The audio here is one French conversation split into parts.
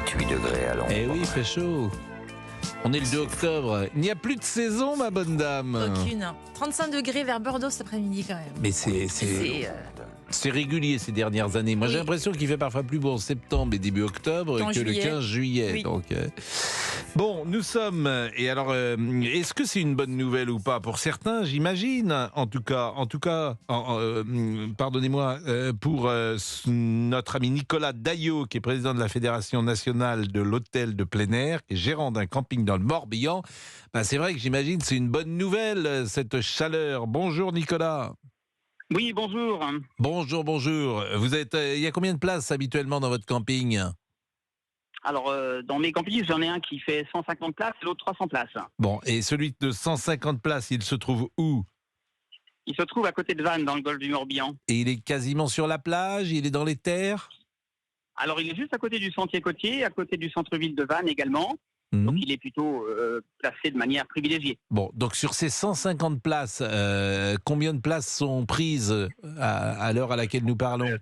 28 degrés à l'ombre. Eh oui, il fait chaud. On est le 2 octobre. Il n'y a plus de saison, ma bonne dame. Aucune. 35 degrés vers Bordeaux cet après-midi quand même. Mais c'est régulier ces dernières années. Moi, j'ai l'impression qu'il fait parfois plus beau en septembre et début octobre que le 15 juillet. Oui. Donc, bon, nous sommes. Et alors, est-ce que c'est une bonne nouvelle ou pas? Pour certains, j'imagine. En tout cas, pardonnez-moi, pour notre ami Nicolas Daillot, qui est président de la Fédération nationale de l'hôtel de plein air, qui est gérant d'un camping dans le Morbihan. Ben, c'est vrai que j'imagine que c'est une bonne nouvelle, cette chaleur. Bonjour Nicolas. Oui, bonjour. Bonjour. Vous êtes, il y a combien de places habituellement dans votre camping? Alors, dans mes campings, j'en ai un qui fait 150 places et l'autre 300 places. Bon, et celui de 150 places, il se trouve où? Il se trouve à côté de Vannes, dans le golfe du Morbihan. Et il est quasiment sur la plage? Il est dans les terres? Alors, il est juste à côté du sentier côtier, à côté du centre-ville de Vannes également. Donc, il est plutôt placé de manière privilégiée. Bon, donc sur ces 150 places, combien de places sont prises à l'heure à laquelle nous parlons?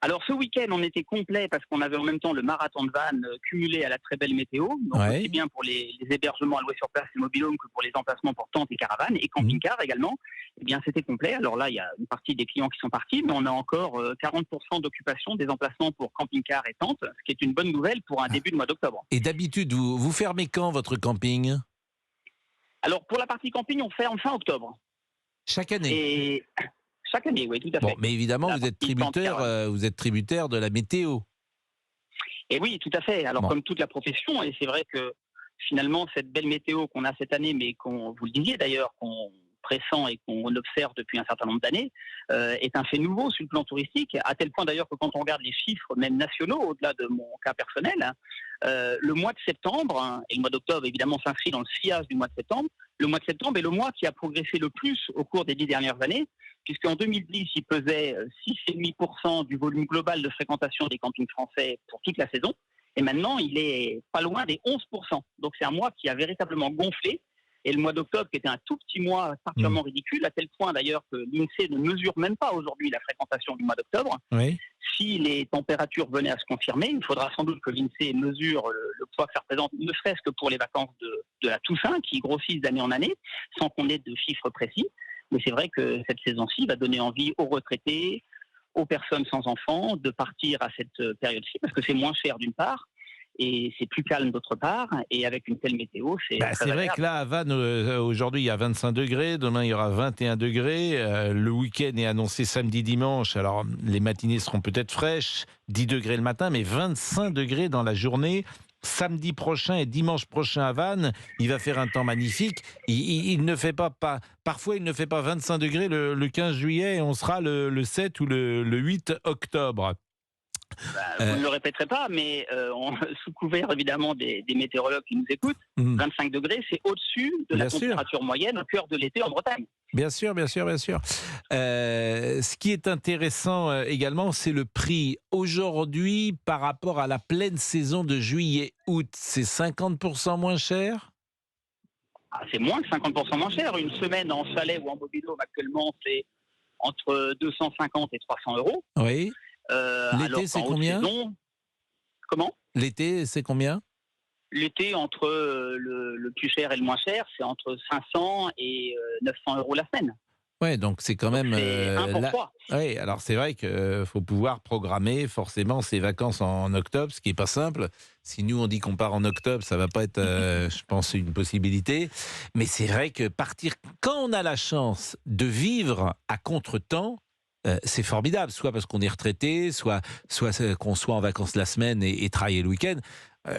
Alors, ce week-end, on était complet parce qu'on avait en même temps le marathon de Vannes cumulé à la très belle météo. Donc, aussi bien pour les hébergements alloués sur place et mobil-home que pour les emplacements pour tentes et caravanes et camping-car également. Eh bien, c'était complet. Alors là, il y a une partie des clients qui sont partis, mais on a encore 40% d'occupation des emplacements pour camping-car et tentes, ce qui est une bonne nouvelle pour un début de mois d'octobre. Et d'habitude, vous fermez quand votre camping? Alors, pour la partie camping, on ferme fin octobre. Chaque année? Et chaque année, oui, tout à fait. Bon, mais évidemment, vous êtes tributaire de la météo. Et oui, tout à fait. Alors, comme toute la profession, et c'est vrai que finalement, cette belle météo qu'on a cette année, mais vous le disiez d'ailleurs, qu'on pressent et qu'on observe depuis un certain nombre d'années, est un fait nouveau sur le plan touristique, à tel point d'ailleurs que quand on regarde les chiffres même nationaux, au-delà de mon cas personnel, le mois de septembre, et le mois d'octobre évidemment s'inscrit dans le sillage du mois de septembre, le mois de septembre est le mois qui a progressé le plus au cours des 10 dernières années, puisqu'en 2010, il pesait 6,5% du volume global de fréquentation des campings français pour toute la saison, et maintenant il est pas loin des 11%. Donc c'est un mois qui a véritablement gonflé. Et le mois d'octobre, qui était un tout petit mois particulièrement ridicule, à tel point d'ailleurs que l'INSEE ne mesure même pas aujourd'hui la fréquentation du mois d'octobre. Oui. Si les températures venaient à se confirmer, il faudra sans doute que l'INSEE mesure le poids que ça représente, ne serait-ce que pour les vacances de la Toussaint, qui grossissent d'année en année, sans qu'on ait de chiffres précis. Mais c'est vrai que cette saison-ci va donner envie aux retraités, aux personnes sans enfants, de partir à cette période-ci, parce que c'est moins cher d'une part, et c'est plus calme d'autre part, et avec une telle météo, c'est C'est vrai que là, à Vannes, aujourd'hui, il y a 25 degrés, demain, il y aura 21 degrés, le week-end est annoncé samedi, dimanche, alors les matinées seront peut-être fraîches, 10 degrés le matin, mais 25 degrés dans la journée. Samedi prochain et dimanche prochain à Vannes, il va faire un temps magnifique. Il ne fait parfois il ne fait pas 25 degrés le 15 juillet et on sera le 7 ou le 8 octobre. Vous ne le répéterez pas, mais sous couvert évidemment des météorologues qui nous écoutent, 25 degrés, c'est au-dessus de la température moyenne au cœur de l'été en Bretagne. Bien sûr. Ce qui est intéressant également, c'est le prix. Aujourd'hui, par rapport à la pleine saison de juillet-août, c'est 50% moins cher? C'est moins que 50% moins cher. Une semaine en chalet ou en mobil-home actuellement, c'est entre 250 et 300 euros. Oui. L'été, c'est combien? Comment? L'été, c'est combien? L'été, entre le plus cher et le moins cher, c'est entre 500 et 900 euros la semaine. Ouais, donc c'est quand même... C'est 1 pour 3. Oui, alors c'est vrai qu'il faut pouvoir programmer forcément ses vacances en octobre, ce qui n'est pas simple. Si nous, on dit qu'on part en octobre, ça ne va pas être, je pense, une possibilité. Mais c'est vrai que partir... Quand on a la chance de vivre à contre-temps, c'est formidable, soit parce qu'on est retraité, soit qu'on soit en vacances la semaine et travailler le week-end.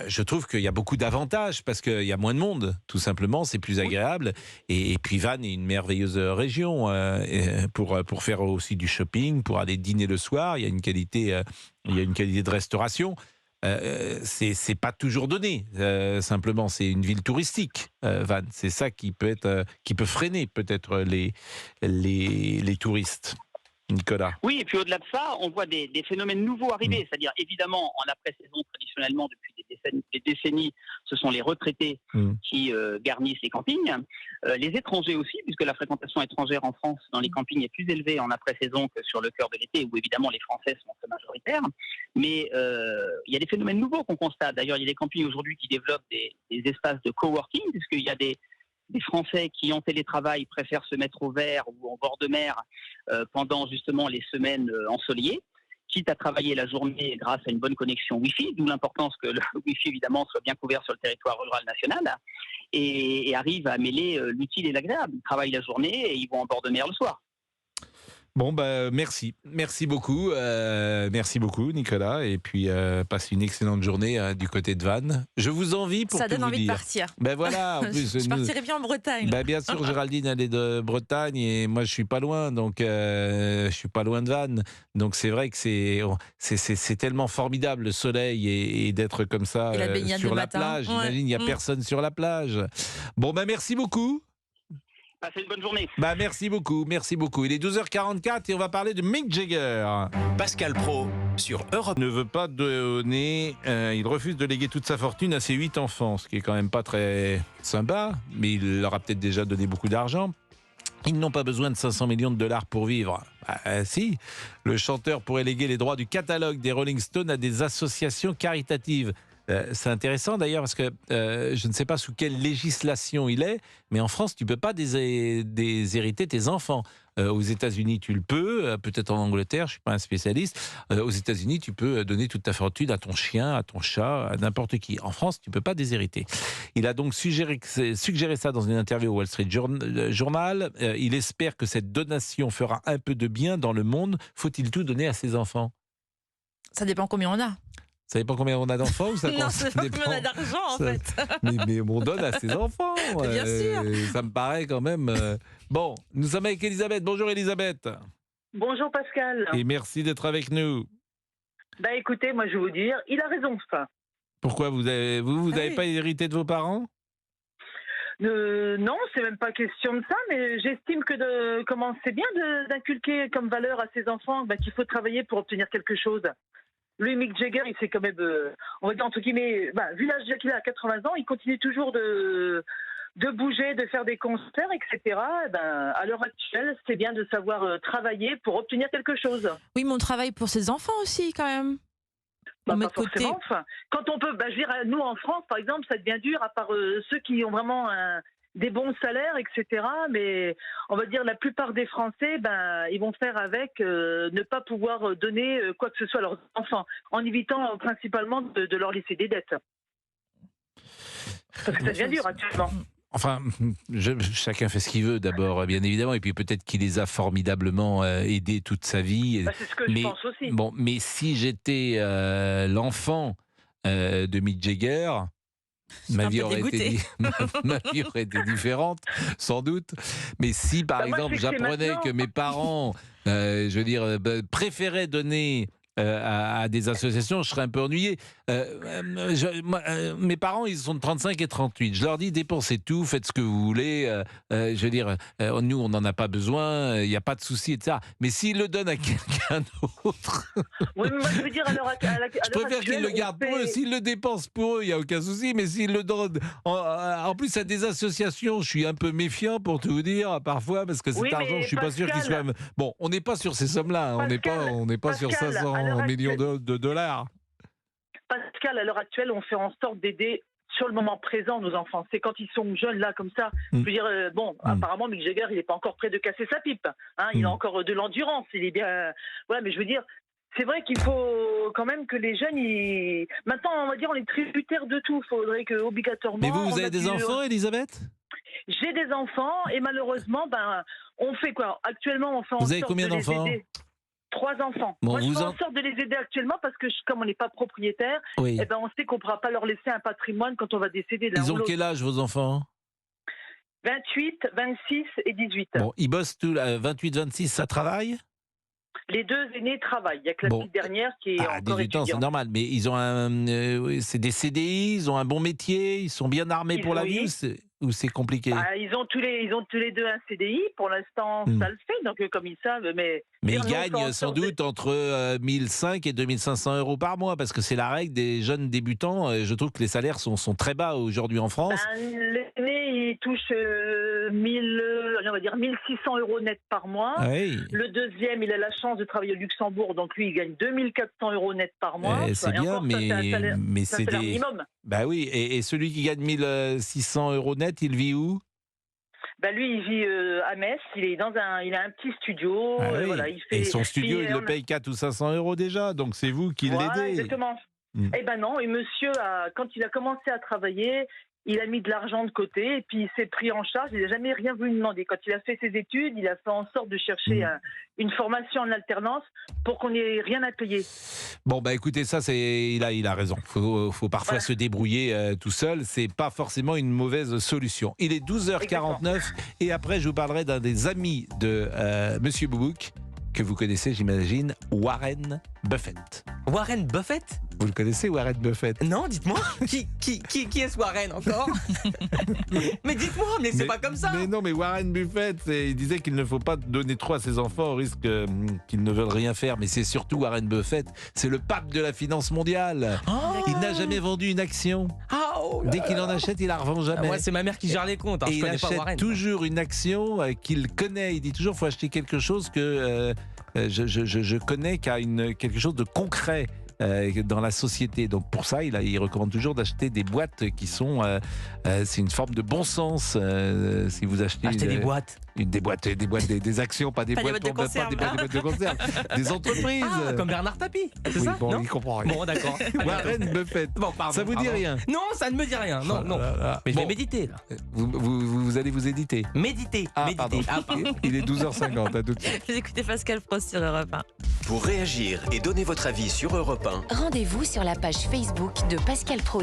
Je trouve qu'il y a beaucoup d'avantages parce qu'il y a moins de monde, tout simplement, c'est plus agréable. Et puis Vannes est une merveilleuse région pour faire aussi du shopping, pour aller dîner le soir. Il y a une qualité de restauration. C'est pas toujours donné. Simplement, c'est une ville touristique, Vannes. C'est ça qui peut freiner peut-être les touristes. Nicolas. Oui, et puis au-delà de ça, on voit des phénomènes nouveaux arriver. C'est-à-dire, évidemment, en après-saison, traditionnellement, depuis des décennies, ce sont les retraités qui garnissent les campings. Les étrangers aussi, puisque la fréquentation étrangère en France dans les campings est plus élevée en après-saison que sur le cœur de l'été, où évidemment les Français sont très majoritaires. Mais il y a des phénomènes nouveaux qu'on constate. D'ailleurs, il y a des campings aujourd'hui qui développent des espaces de coworking, puisqu'il y a des Français qui, en télétravail, préfèrent se mettre au vert ou en bord de mer pendant justement les semaines ensoleillées, quitte à travailler la journée grâce à une bonne connexion Wi-Fi, d'où l'importance que le Wi-Fi, évidemment, soit bien couvert sur le territoire rural national, et arrive à mêler l'utile et l'agréable. Ils travaillent la journée et ils vont en bord de mer le soir. Bon, merci beaucoup Nicolas, et puis passe une excellente journée du côté de Vannes. Je vous envie pour ça tout donne vous envie dire. de partir. Voilà, en plus, je partirais bien en Bretagne. Bien sûr, Géraldine elle est de Bretagne et moi je suis pas loin, donc je suis pas loin de Vannes, donc c'est vrai que c'est tellement formidable le soleil et d'être comme ça sur la plage. J'imagine il y a personne sur la plage. Bon, merci beaucoup. Passez une bonne journée. Merci beaucoup. Il est 12h44 et on va parler de Mick Jagger. Pascal Praud sur Europe. Il ne veut pas donner, il refuse de léguer toute sa fortune à ses 8 enfants, ce qui est quand même pas très sympa, mais il leur a peut-être déjà donné beaucoup d'argent. Ils n'ont pas besoin de 500 millions de dollars pour vivre. Si, le chanteur pourrait léguer les droits du catalogue des Rolling Stones à des associations caritatives. C'est intéressant d'ailleurs parce que je ne sais pas sous quelle législation il est, mais en France, tu ne peux pas déshériter tes enfants. Aux États-Unis, tu le peux, peut-être en Angleterre, je ne suis pas un spécialiste. Aux États-Unis, tu peux donner toute ta fortune à ton chien, à ton chat, à n'importe qui. En France, tu ne peux pas déshériter. Il a donc suggéré ça dans une interview au Wall Street Journal. Il espère que cette donation fera un peu de bien dans le monde. Faut-il tout donner à ses enfants ? Ça dépend combien on a. Ça dépend combien on a d'enfants ou ça Non, ça dépend combien on a d'argent en fait. Mais on donne à ses enfants. Bien sûr. Ça me paraît quand même. Bon, nous sommes avec Elisabeth. Bonjour Elisabeth. Bonjour Pascal. Et merci d'être avec nous. Écoutez, moi je vais vous dire, il a raison ça. Pourquoi vous n'avez pas hérité de vos parents ? Non, c'est même pas question de ça, mais j'estime que c'est bien d'inculquer comme valeur à ses enfants qu'il faut travailler pour obtenir quelque chose. Lui, Mick Jagger, il s'est quand même, on va dire entre guillemets, vu l'âge qu'il a à 80 ans, il continue toujours de bouger, de faire des concerts, etc. À l'heure actuelle, c'est bien de savoir travailler pour obtenir quelque chose. Oui, mais on travaille pour ses enfants aussi, quand même. Pas forcément. Enfin, quand on peut, je veux dire, nous en France, par exemple, ça devient dur, à part ceux qui ont vraiment des bons salaires, etc. Mais on va dire la plupart des Français, ils vont faire avec ne pas pouvoir donner quoi que ce soit à leurs enfants, en évitant principalement de leur laisser des dettes. Parce que ça devient dur actuellement. Enfin, chacun fait ce qu'il veut d'abord, bien évidemment, et puis peut-être qu'il les a formidablement aidés toute sa vie. C'est ce que je pense aussi. Bon, mais si j'étais l'enfant de Mick Jagger, ma vie aurait été différente, sans doute. Mais si, par exemple, j'apprenais que mes parents, préféraient donner à des associations, je serais un peu ennuyé. Mes parents, ils sont de 35 et 38. Je leur dis, dépensez tout, faites ce que vous voulez. Nous, on n'en a pas besoin, il n'y a pas de souci, etc. Mais s'ils le donnent à quelqu'un d'autre... Oui, mais moi, je veux dire, je préfère qu'ils le gardent pour eux. S'ils le dépensent pour eux, il n'y a aucun souci. Mais s'ils le donnent... En plus, à des associations, je suis un peu méfiant, pour tout vous dire, parfois, parce que cet argent, je ne suis pas sûr qu'il soit... Bon, on n'est pas sur ces sommes-là. On n'est pas sur 500 millions de dollars. Pascal, à l'heure actuelle, on fait en sorte d'aider sur le moment présent nos enfants. C'est quand ils sont jeunes, là, comme ça. Je veux dire, apparemment, Mick Jagger, il n'est pas encore prêt de casser sa pipe. Il a encore de l'endurance. Il est bien... Voilà, mais je veux dire, c'est vrai qu'il faut quand même que les jeunes... Maintenant, on va dire, on est tributaires de tout. Il faudrait que, obligatoirement... Mais vous avez des enfants, Elisabeth ? J'ai des enfants, et malheureusement, on fait quoi ? Actuellement, on fait en sorte de les aider. Vous avez combien d'enfants ? 3 enfants. Bon, moi, je fais en sorte de les aider actuellement parce que comme on n'est pas propriétaire, on sait qu'on ne pourra pas leur laisser un patrimoine quand on va décéder. Ils ont quel âge, vos enfants ? 28, 26 et 18. Bon, ils bossent tous, 28, 26, ça travaille ? Les 2 aînés travaillent. Il n'y a que la Bon. petite dernière qui est À encore 18 ans, c'est étudiante. normal. Mais ils ont oui, c'est des CDI, ils ont un bon métier, ils sont bien armés pour la Oui. vie ou c'est compliqué? Ils ont tous les 2 un CDI. Pour l'instant, ça le fait. Donc, comme ils savent, mais Mais ils nous, on fait en gagnent sans sorte de- doute entre 1 500 et 2 500 euros par mois, parce que c'est la règle des jeunes débutants. Je trouve que les salaires sont très bas aujourd'hui en France. L'aîné, il touche 1600 euros net par mois. Ah oui. Le deuxième, il a la chance de travailler au Luxembourg, donc lui, il gagne 2400 euros net par mois. C'est Et bien, encore, ça, c'est un salaire- mais c'est un c'est salaire des. minimum. Bah oui, et celui qui gagne 1600 euros net, il vit où? Lui, il vit à Metz. Il a un petit studio. Ah oui. Voilà, il fait. Et son studio, puis, il le paye 400 ou 500 euros déjà, donc c'est vous qui Voilà, l'aidez. exactement. Eh ben non, et monsieur, quand il a commencé à travailler, il a mis de l'argent de côté et puis il s'est pris en charge. Il n'a jamais rien voulu demander. Quand il a fait ses études, il a fait en sorte de chercher une formation en alternance pour qu'on n'ait rien à payer. Bon, bah écoutez, ça, il a raison. Faut parfois se débrouiller tout seul. C'est pas forcément une mauvaise solution. Il est 12h49 et après, je vous parlerai d'un des amis de Monsieur Boubouk, que vous connaissez, j'imagine, Warren Buffett. Warren Buffett? Vous le connaissez, Warren Buffett? Non, dites-moi. Qui est-ce Warren encore? Mais dites-moi, mais c'est pas comme ça. Mais non, mais Warren Buffett, il disait qu'il ne faut pas donner trop à ses enfants au risque qu'ils ne veulent rien faire. Mais c'est surtout Warren Buffett, c'est le pape de la finance mondiale. Il n'a jamais vendu une action. Dès qu'il en achète, il la revend jamais. Moi, c'est ma mère qui gère les comptes. Et Je il connais pas achète Warren. toujours une action qu'il connaît. Il dit toujours, faut acheter quelque chose que je connais, qui a quelque chose de concret dans la société. Donc pour ça, il recommande toujours d'acheter des boîtes qui sont... c'est une forme de bon sens. Si vous achetez... Acheter des boîtes. Des actions, pas des Pas des boîtes boîtes de conserve. pas des boîtes de conserve. Des entreprises. Comme Bernard Tapie, c'est Oui, ça? bon, Non il comprend rien. Bon, d'accord. Warren Buffett. Bon, pardon, Ça vous dit pardon. rien? Non, ça ne me dit rien. Non, non. Mais je vais Bon. méditer, là. Vous allez vous éditer. Méditer. Pardon. Il est 12h50. À tout de suite. Vous écoutez Pascal Pro sur Europe 1. Pour réagir et donner votre avis sur Europe 1, Rendez-vous sur la page Facebook de Pascal Pro.